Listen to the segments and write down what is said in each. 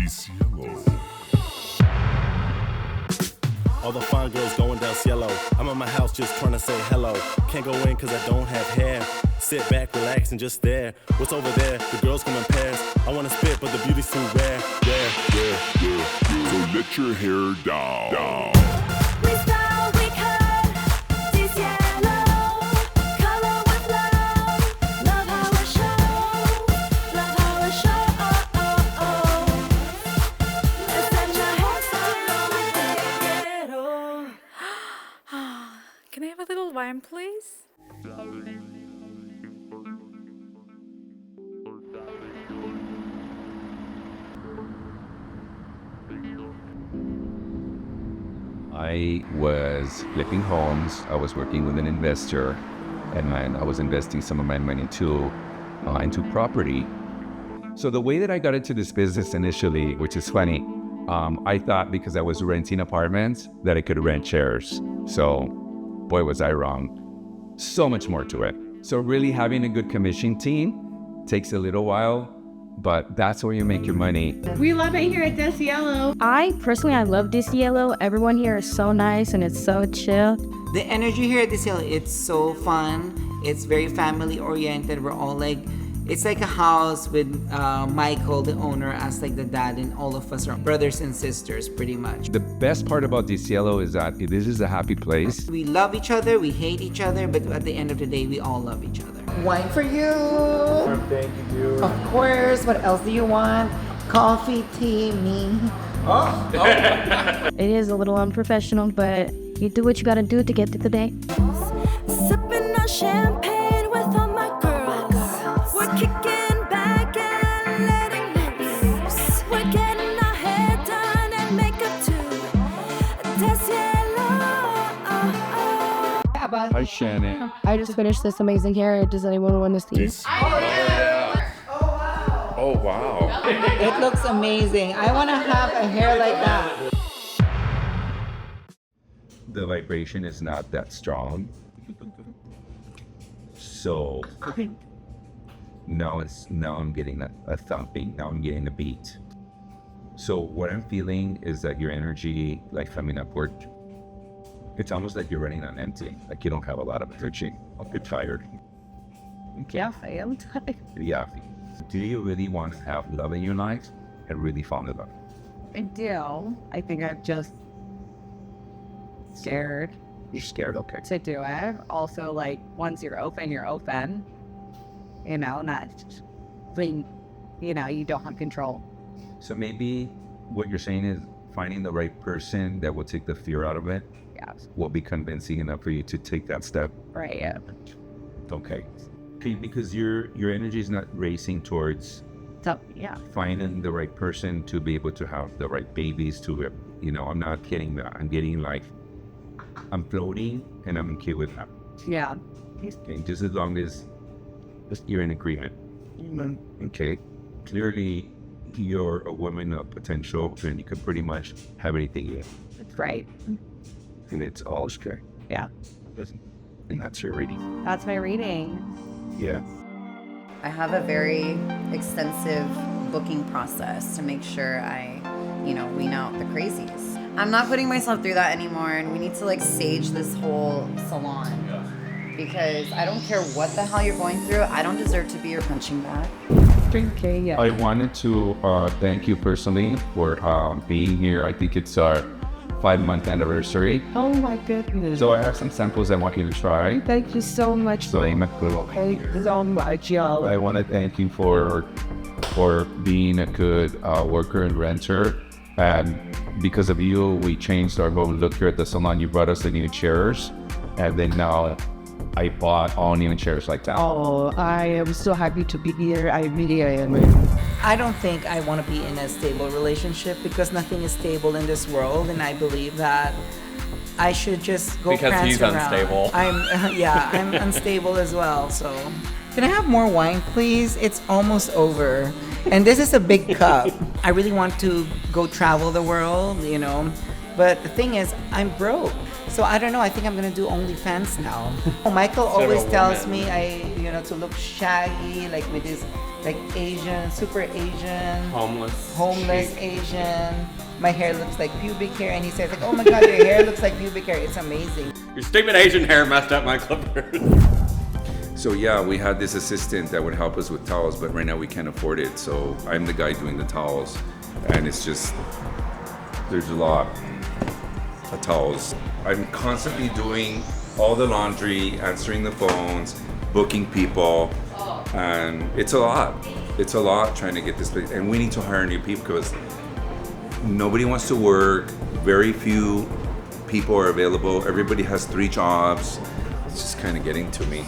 Cielo. All the fine girls going down Cielo. I'm at my house just trying to say hello. Can't go in cause I don't have hair. Sit back, relax, and just stare. What's over there? The girls come in pairs. I wanna spit, but the beauty's too rare. Yeah. So let your hair down. We style, we cut, this yellow. Color with love. Love how it shows. Love how it shows. Let's set your hair salon. Can I have a little wine, please? I was flipping homes. I was working with an investor, and I was investing some of my money into property. So the way that I got into this business initially, which is funny, I thought because I was renting apartments that I could rent shares. So, boy, was I wrong. So much more to it. So really having a good commission team takes a little while, but that's where you make your money. We love it here at Cielo. I love Cielo. Everyone here is so nice and it's so chill. The energy here at Cielo, it's so fun. It's very family oriented. We're all like, it's like a house with Michael, the owner, as like the dad, and all of us are brothers and sisters pretty much. The best part about Cielo is that this is a happy place. We love each other, we hate each other, but at the end of the day, we all love each other. Wine for you. Thank you. Of course. What else do you want? Coffee, tea, me. It is a little unprofessional, but you do what you gotta do to get through the day. Sipping on champagne with all my girls. We're kicking back and letting loose. We're getting our hair done and makeup too. This yellow. Hi, Shannon. I just finished this amazing hair. Does anyone want to see? Oh, wow. It looks amazing. I want to have a hair like that. The vibration is not that strong. So now I'm getting a thumping. Now I'm getting a beat. So what I'm feeling is that your energy, like coming upward, it's almost like you're running on empty. Like you don't have a lot of energy. I'll get tired. Okay. Yeah, I am tired. Yeah. Do you really want to have love in your life and really fall in love? I do. I think I'm just scared You're scared, okay. to do it. Also, like, once you're open, you're open. You know, not when, you know, you don't have control. So maybe what you're saying is finding the right person that will take the fear out of it. Yeah. Will be convincing enough for you to take that step. Right. Yeah. Okay. Because your energy is not racing towards So, yeah. finding the right person to be able to have the right babies to, you know, I'm not getting that. I'm getting like, I'm floating and I'm okay with that. Yeah. Okay, just as long as you're in agreement. Okay. Clearly, you're a woman of potential and you can pretty much have anything you want. That's right. And it's all straight. Yeah. And that's your reading. That's my reading. Yeah. I have a very extensive booking process to make sure I, wean out the crazies. I'm not putting myself through that anymore, and we need to like sage this whole salon because I don't care what the hell you're going through. I don't deserve to be your punching bag. Okay, yeah. I wanted to thank you personally for being here. I think it's our 5-month anniversary. Oh my goodness. So I have some samples I want you to try. Thank you so much. So Thank you so much, y'all. I want to thank you for being a good worker and renter. And because of you, we changed our whole look here at the salon. You brought us the new chairs. And then now I bought all new chairs like that. Oh, I am so happy to be here. I really am. I don't think I want to be in a stable relationship because nothing is stable in this world, and I believe that I should just go because prance he's around. unstable. I'm unstable as well. So, can I have more wine, please? It's almost over, and this is a big cup. I really want to go travel the world, but the thing is, I'm broke. So I don't know. I think I'm gonna do OnlyFans now. Michael always tells me to look shaggy, like with this, like Asian, super Asian, Homeless Asian. My hair looks like pubic hair, and he says like, "Oh my God, your hair looks like pubic hair. It's amazing." Your stupid Asian hair messed up my clippers. So yeah, we had this assistant that would help us with towels, but right now we can't afford it. So I'm the guy doing the towels, and it's just, there's a lot of towels. I'm constantly doing all the laundry, answering the phones, booking people, and it's a lot. It's a lot trying to get this place, and we need to hire new people because nobody wants to work. Very few people are available. Everybody has 3 jobs. It's just kind of getting to me.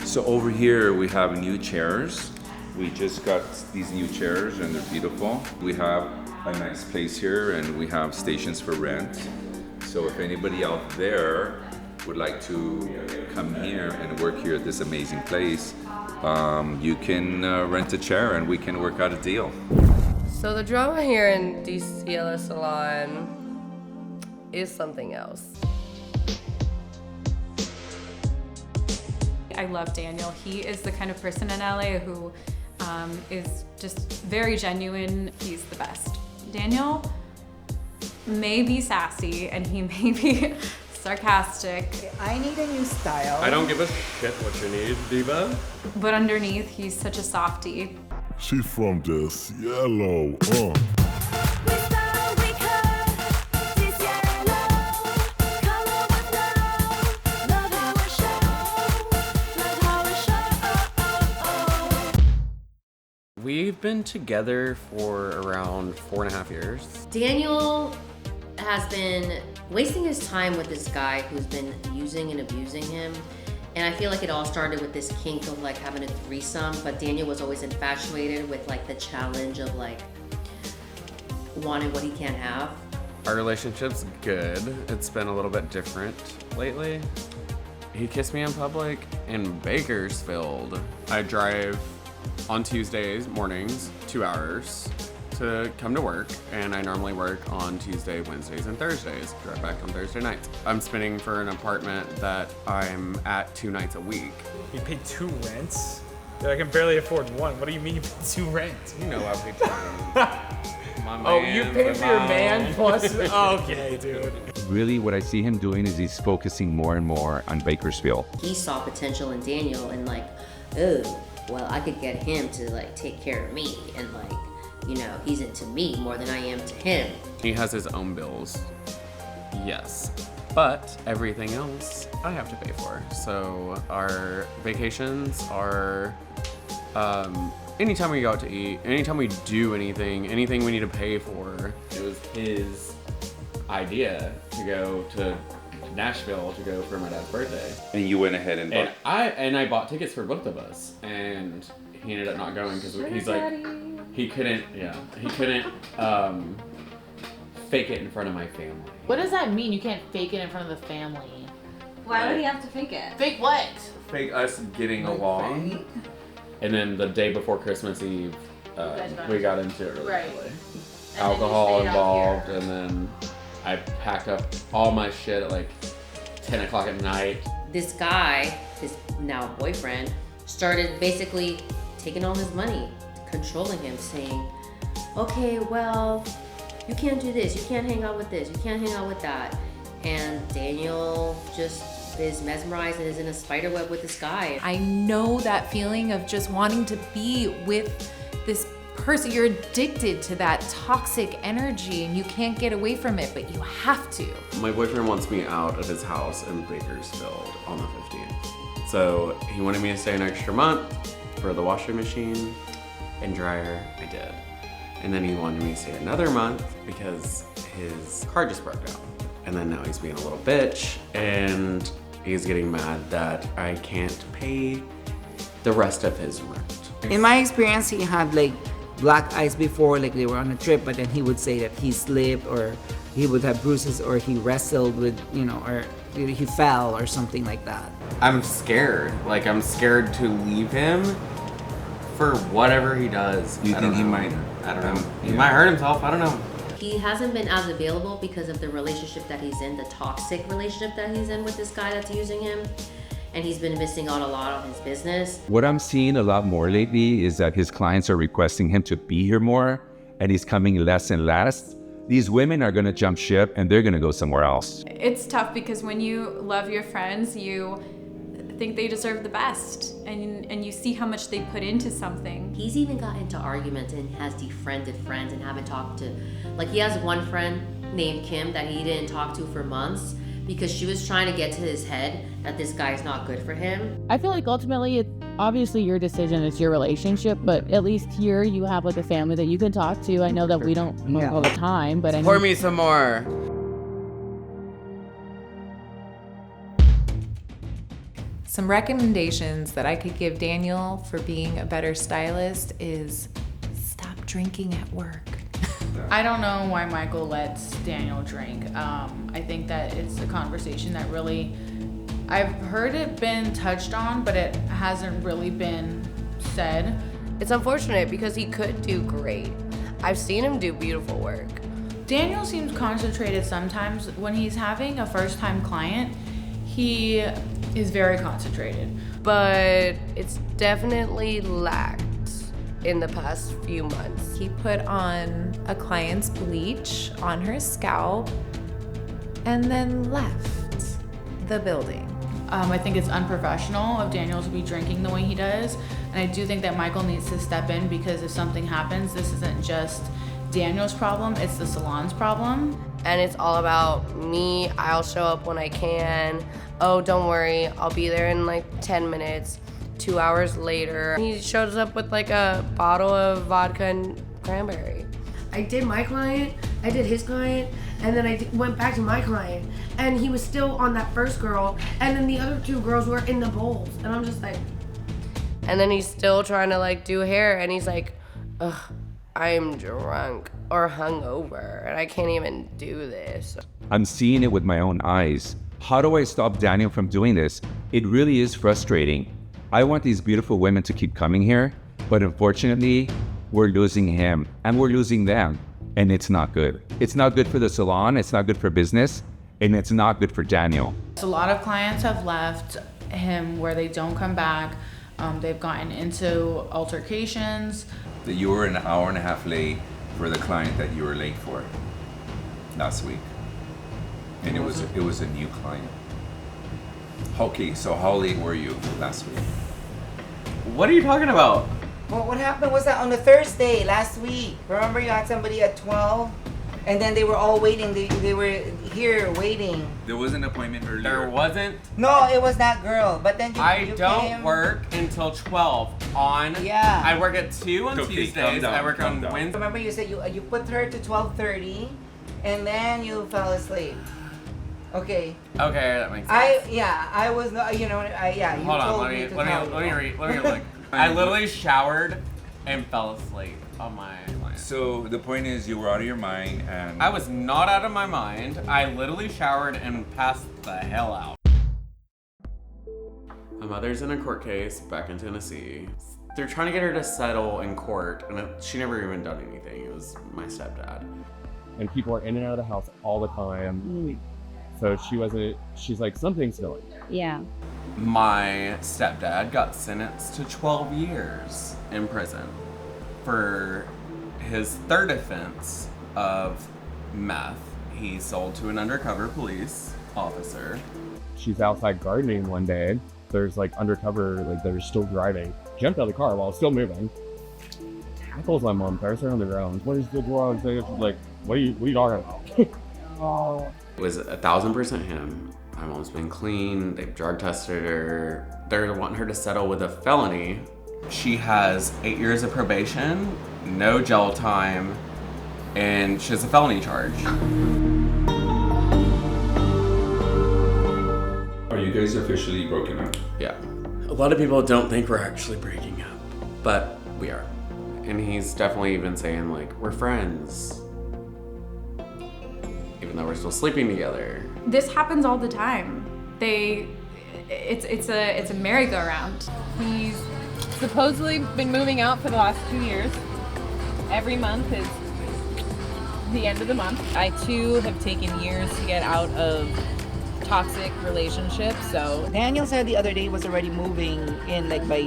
So over here we have new chairs. We just got these new chairs and they're beautiful. We have a nice place here and we have stations for rent. So if anybody out there would like to come here and work here at this amazing place, you can rent a chair and we can work out a deal. So the drama here in the Cielo Salon is something else. I love Daniel. He is the kind of person in LA who is just very genuine. He's the best. Daniel may be sassy and he may be sarcastic. I need a new style. I don't give a shit what you need, diva. But underneath, he's such a softie. She's from the Cielo. We style, we cut, this yellow. Color with love. Love how it shows. Love how it shows. We've been together for around 4.5 years. Daniel has been wasting his time with this guy who's been using and abusing him. And I feel like it all started with this kink of like having a threesome, but Daniel was always infatuated with like the challenge of like wanting what he can't have. Our relationship's good. It's been a little bit different lately. He kissed me in public in Bakersfield. I drive on Tuesdays mornings 2 hours to come to work, and I normally work on Tuesday, Wednesdays, and Thursdays. Drive back on Thursday nights. I'm spending for an apartment that I'm at 2 nights a week. You paid 2 rents? Dude, I can barely afford one. What do you mean you paid 2 rents? You know I paid 2 rents. Oh, you paid for your man plus? Okay, dude. Really what I see him doing is he's focusing more and more on Bakersfield. He saw potential in Daniel and like, oh, well, I could get him to like take care of me and like, you know, he's into me more than I am to him. He has his own bills, yes, but everything else I have to pay for. So our vacations are, anytime we go out to eat, anytime we do anything we need to pay for. It was his idea to go to Nashville to go for my dad's birthday. And you went ahead and bought. And I bought tickets for both of us, and he ended up not going because he's like, he couldn't fake it in front of my family. What does that mean? You can't fake it in front of the family. Why would he have to fake it? Fake what? Fake us getting along. And then the day before Christmas Eve, we got into it really early. Alcohol involved, and then I packed up all my shit at like 10 o'clock at night. This guy, his now boyfriend, started basically taking all his money, controlling him, saying, okay, well, you can't do this, you can't hang out with this, you can't hang out with that. And Daniel just is mesmerized and is in a spider web with this guy. I know that feeling of just wanting to be with this person. You're addicted to that toxic energy and you can't get away from it, but you have to. My boyfriend wants me out of his house in Bakersfield on the 15th. So he wanted me to stay an extra month for the washing machine and dryer. I did. And then he wanted me to stay another month because his car just broke down. And then now he's being a little bitch and he's getting mad that I can't pay the rest of his rent. In my experience, he had like black eyes before, like they were on a trip, but then he would say that he slipped or he would have bruises or he wrestled with, you know, or he fell or something like that. I'm scared. Like, I'm scared to leave him for whatever he does. You think he might? I don't know. He might hurt himself. I don't know. He hasn't been as available because of the relationship that he's in, the toxic relationship that he's in with this guy that's using him. and he's been missing out a lot on his business. What I'm seeing a lot more lately is that his clients are requesting him to be here more, and he's coming less and less. These women are gonna jump ship and they're gonna go somewhere else. It's tough because when you love your friends, you think they deserve the best, and you see how much they put into something. He's even got into arguments and has defriended friends and haven't talked to, like he has one friend named Kim that he didn't talk to for months because she was trying to get to his head that this guy's not good for him. I feel like ultimately it's obviously your decision, it's your relationship, but at least here you have like a family that you can talk to. I know that we don't all the time, but I know. Pour me some more. Some recommendations that I could give Daniel for being a better stylist is stop drinking at work. I don't know why Michael lets Daniel drink. I think that it's a conversation that really, I've heard it been touched on, but it hasn't really been said. It's unfortunate because he could do great. I've seen him do beautiful work. Daniel seems concentrated sometimes. When he's having a first-time client, he is very concentrated. But it's definitely lacked in the past few months. He put on a client's bleach on her scalp and then left the building. I think it's unprofessional of Daniel to be drinking the way he does. And I do think that Michael needs to step in because if something happens, this isn't just Daniel's problem, it's the salon's problem. And it's all about me. I'll show up when I can. Oh, don't worry, I'll be there in like 10 minutes. 2 hours later, he shows up with like a bottle of vodka and cranberry. I did my client, I did his client, and then I went back to my client, and he was still on that first girl, and then the other two girls were in the bowls, and I'm just like, and then he's still trying to like do hair, and he's like, ugh, I'm drunk or hungover, and I can't even do this. I'm seeing it with my own eyes. How do I stop Daniel from doing this? It really is frustrating. I want these beautiful women to keep coming here, but unfortunately, we're losing him and we're losing them, and it's not good. It's not good for the salon, it's not good for business, and it's not good for Daniel. A lot of clients have left him where they don't come back. They've gotten into altercations. That you were an hour and a half late for the client that you were late for last week, and it was a new client. Okay, so how late were you last week? What are you talking about? Well, what happened was that on the Thursday last week, remember you had somebody at 12? And then they were all waiting. They were here waiting. There was an appointment earlier. There wasn't. No, it was that girl. But then I you don't came. work until 12 on. Yeah. I work at 2 on Okay, Tuesdays. calm down, I work calm on down. Wednesdays. Remember you said you put her to 12:30, and then you fell asleep. Okay. Okay, that makes sense. I was not. You Hold on, told let me me to let tell me you. look. I literally showered and fell asleep on my client. So the point is, you were out of your mind, and I was not out of my mind. I literally showered and passed the hell out. My mother's in a court case back in Tennessee. They're trying to get her to settle in court, and she never even done anything. It was my stepdad. And people are in and out of the house all the time. So she's like, something's going. Yeah. My stepdad got sentenced to 12 years in prison for his third offense of meth. He sold to an undercover police officer. She's outside gardening one day. There's like undercover, like they're still driving. Jumped out of the car while still moving. Tackles my mom, throws her on the ground. What is wrong? Like, what are you talking about? It was 1,000% him. My mom's been clean. They've drug tested her. They're wanting her to settle with a felony. She has 8 years of probation, no jail time, and she has a felony charge. Are you guys officially broken up? Yeah. A lot of people don't think we're actually breaking up, but we are. And he's definitely even saying like, we're friends. Even though we're still sleeping together. This happens all the time. It's a merry-go-round. He's supposedly been moving out for the last 2 years. Every month is the end of the month. I too have taken years to get out of toxic relationship. So Daniel said the other day he was already moving in like by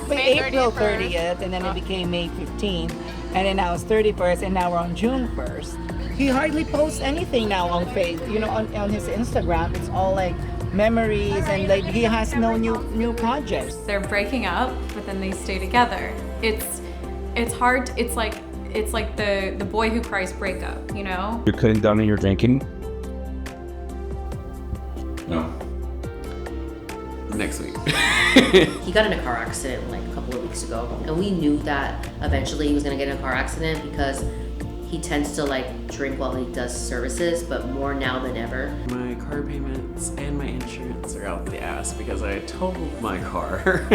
May April 31st. 30th, and then it became May 15th, and then now it's 31st, and now we're on June 1st. He hardly posts anything now on on his Instagram. It's all like memories, and like he has no new projects. They're breaking up, but then they stay together. It's hard. It's like the boy who cries breakup, you know? You're cutting down on your drinking? No. Next week. He got in a car accident like a couple of weeks ago, and we knew that eventually he was gonna get in a car accident because he tends to like drink while he does services, but more now than ever. My car payments and my insurance are out the ass because I totaled my car.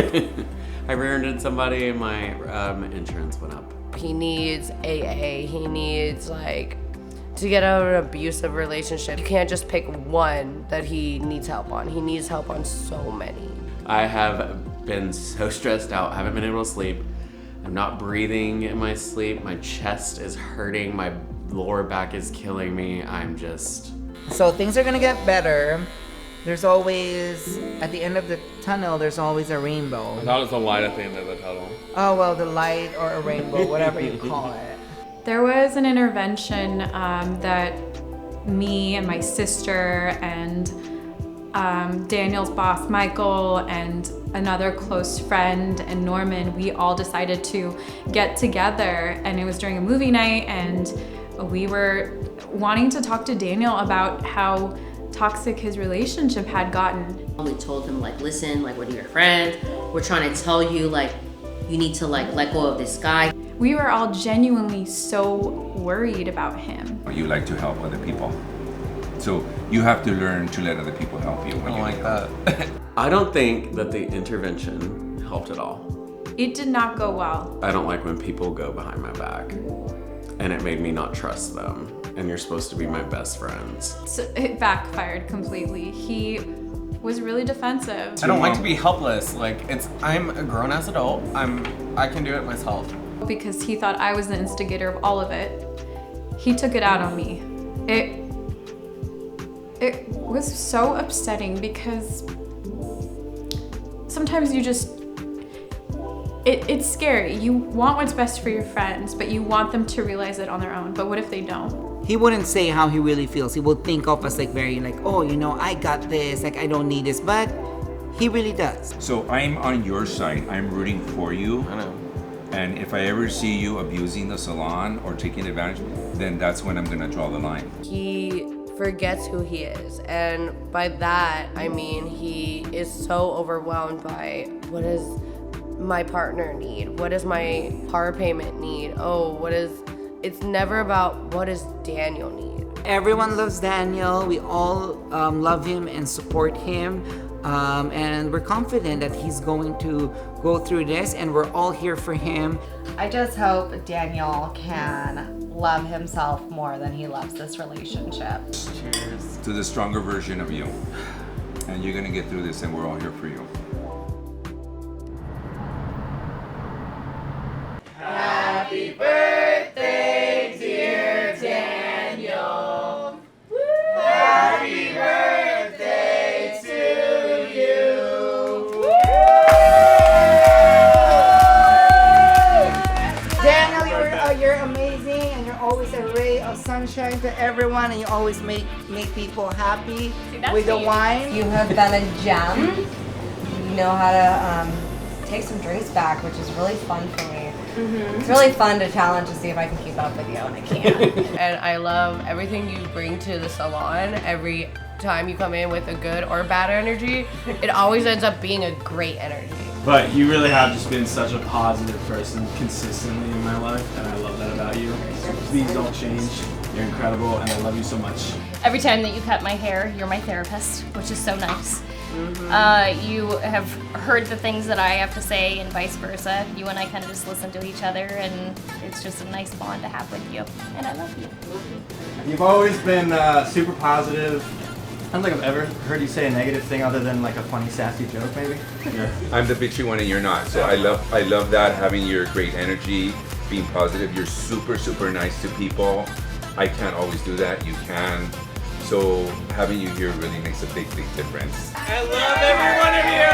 I rear-ended somebody and my insurance went up. He needs AA. He needs to get out of an abusive relationship. You can't just pick one that he needs help on. He needs help on so many. I have been so stressed out, haven't been able to sleep. I'm not breathing in my sleep. My chest is hurting. My lower back is killing me. I'm just... So things are gonna get better. There's always, at the end of the tunnel, there's always a rainbow. I thought it was a light at the end of the tunnel. Oh, well, the light or a rainbow, whatever you call it. There was an intervention that me and my sister and Daniel's boss, Michael, and another close friend, and Norman, we all decided to get together, and it was during a movie night, and we were wanting to talk to Daniel about how toxic his relationship had gotten. We told him listen, we're your friends. We're trying to tell you you need to let go of this guy. We were all genuinely so worried about him. You like to help other people. So you have to learn to let other people help you. I don't like that. I don't think that the intervention helped at all. It did not go well. I don't like when people go behind my back, and it made me not trust them. And you're supposed to be my best friends. So it backfired completely. He was really defensive. I don't like to be helpless. I'm a grown-ass adult. I can do it myself. Because he thought I was the instigator of all of it. He took it out on me. It was so upsetting because sometimes you just, it's scary. You want what's best for your friends, but you want them to realize it on their own. But what if they don't? He wouldn't say how he really feels. He would think of us very I got this, I don't need this, but he really does. So I'm on your side. I'm rooting for you. I know. And if I ever see you abusing the salon or taking advantage, then that's when I'm gonna draw the line. He forgets who he is, and by that I mean he is so overwhelmed by what does my partner need, what does my car payment need, it's never about what does Daniel need. Everyone loves Daniel. We all love him and support him. And we're confident that he's going to go through this, and we're all here for him. I just hope Daniel can love himself more than he loves this relationship. Cheers. To the stronger version of you. And you're gonna get through this, and we're all here for you. Happy birthday, dear Daniel. Happy birthday to you. Daniel, you're amazing, and you're always a ray of sunshine to everyone, and you always make people happy with the wine. You have been a gem. You know how to take some drinks back, which is really fun for me. It's really fun to challenge to see if I can keep up with you, and I can't. And I love everything you bring to the salon. Every time you come in with a good or bad energy, it always ends up being a great energy. But you really have just been such a positive person consistently in my life, and I love that about you. So please don't change. You're incredible, and I love you so much. Every time that you cut my hair, you're my therapist, which is so nice. You have heard the things that I have to say and vice versa. You and I kind of just listen to each other, and it's just a nice bond to have with you. And I love you. You've always been super positive. I don't think I've ever heard you say a negative thing other than a funny, sassy joke, maybe. Yeah. I'm the bitchy one and you're not. So I love that, having your great energy, being positive. You're super, super nice to people. I can't always do that. You can. So having you here really makes a big difference. I love every one of you!